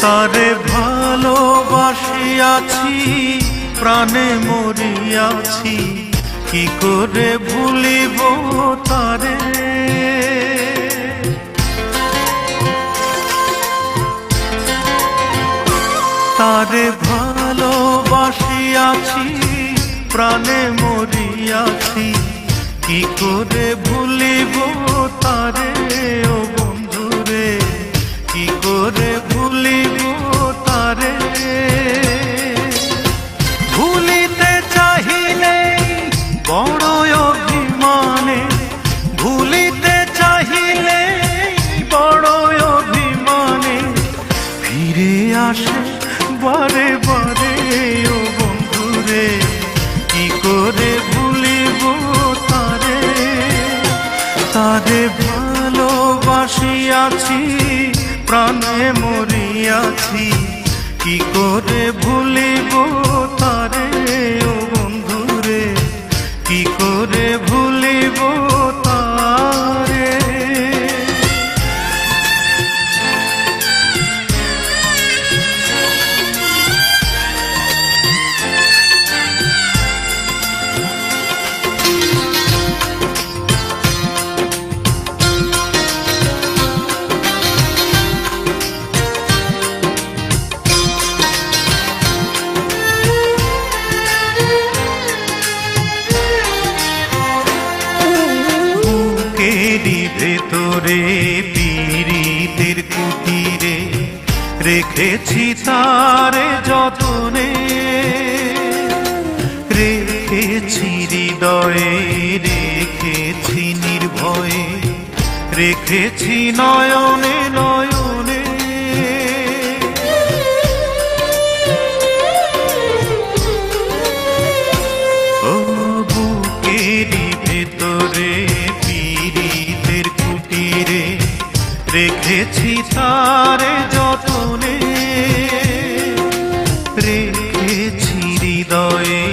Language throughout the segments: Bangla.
তারে ভালোবাসিয়াছি, প্রাণে মরিয়াছি, কি করে ভুলিব তারে। তারে ভালোবাসিয়াছি, প্রাণে মরিয়াছি, কি করে ভুলিব তারে। ও বন্ধুরে, কি করে ভুলিব তারে। ভুলিতে চাহিলে বড় অভিমানে, ভুলিতে চাহিলে বড় অভিমানে, ফিরে আসে বারে বারে। ও বন্ধুরে, কি করে ভুলিব তারে। তারে ভালোবাসিয়াছি, প্রাণে মরিয়াছি, কি করে ভুলিব তারে। ও বন্ধুরে, কি করে ভুলিব তারে। ভেতরে পীড়িতের কুটিরে রেখেছি তারে যতনে, রেখেছি হৃদয়ে, রেখেছি নির্ভয়ে, রেখেছি নয়নে নয়নে। ও বুকেরই ভেতরে পীড়িতের কুটিরে রেখেছি তারে যতনে, রেখেছি হৃদয়ে,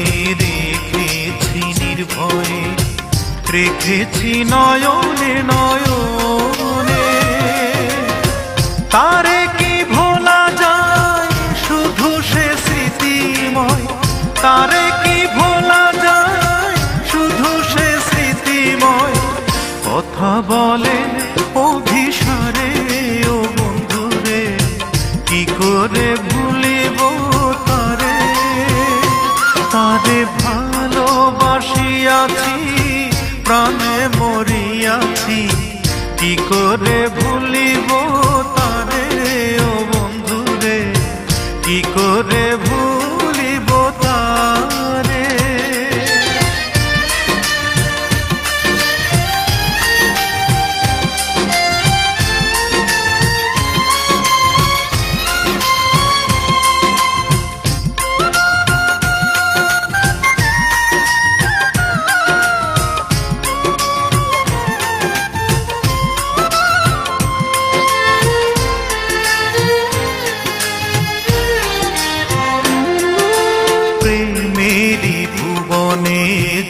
রেখেছি নির্ভয়ে, রেখেছি নয়নে নয়নে। তারে কি ভোলা যায়, শুধু সে স্মৃতিময়। তারে কি ভোলা যায়, শুধু সে স্মৃতিময়। কথা বলে অভিসারে। ও বন্ধুরে, কি করে ভুলিব তারে। তারে ভালোবাসিয়াছি, প্রাণে মরিয়াছি, কি করে ভুলিব তারে। ও বন্ধুরে, কি করে ভুলিব তারে।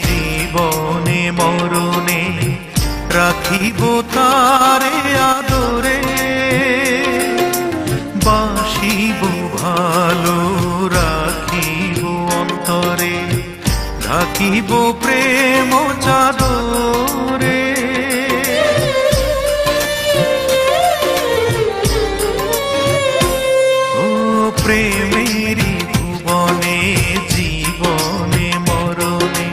জীবনে মরণে রাখিব তারে আদরে, বাসিব ভালো রাখিব অন্তরে, রাখিব প্রেম চাদরে। ও প্রেমেরই ভুবনে, জীবনে মরণে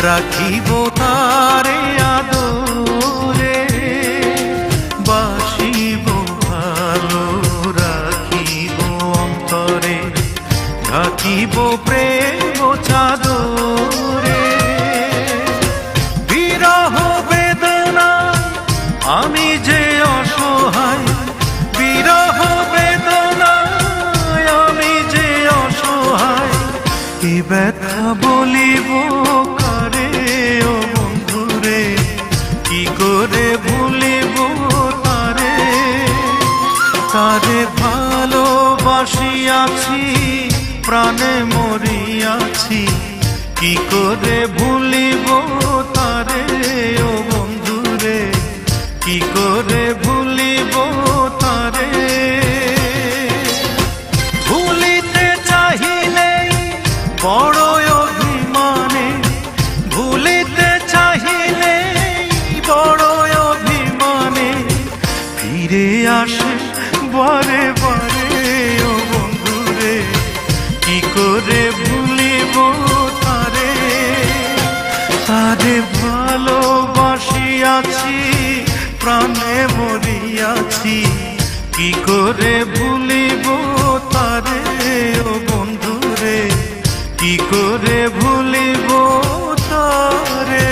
রাখিব তারে আদরে, বাসিব ভালো রাখিব অন্তরে, রাখিব প্রেম চাদরে। বিরহ বেদনা আমি যে অসহায়, বিরহ বেদনা আমি যে অসহায়, কি ব্যথা বলিব কারে। ও বন্ধুরে, কি করে ভুলিব তারে। তারে ভালোবাসিয়াছি, প্রাণে মরিয়াছি, কি করে ভুলিব তারে। ও বন্ধুরে, কি করে ভুলিব তারে। আসে বারে বারে ও বন্ধুরে, কি করে ভুলিব তারে। তারে ভালোবাসিয়াছি, প্রাণে মরিয়াছি, কি করে ভুলিব তারে ও বন্ধুরে, কি করে ভুলিব তারে।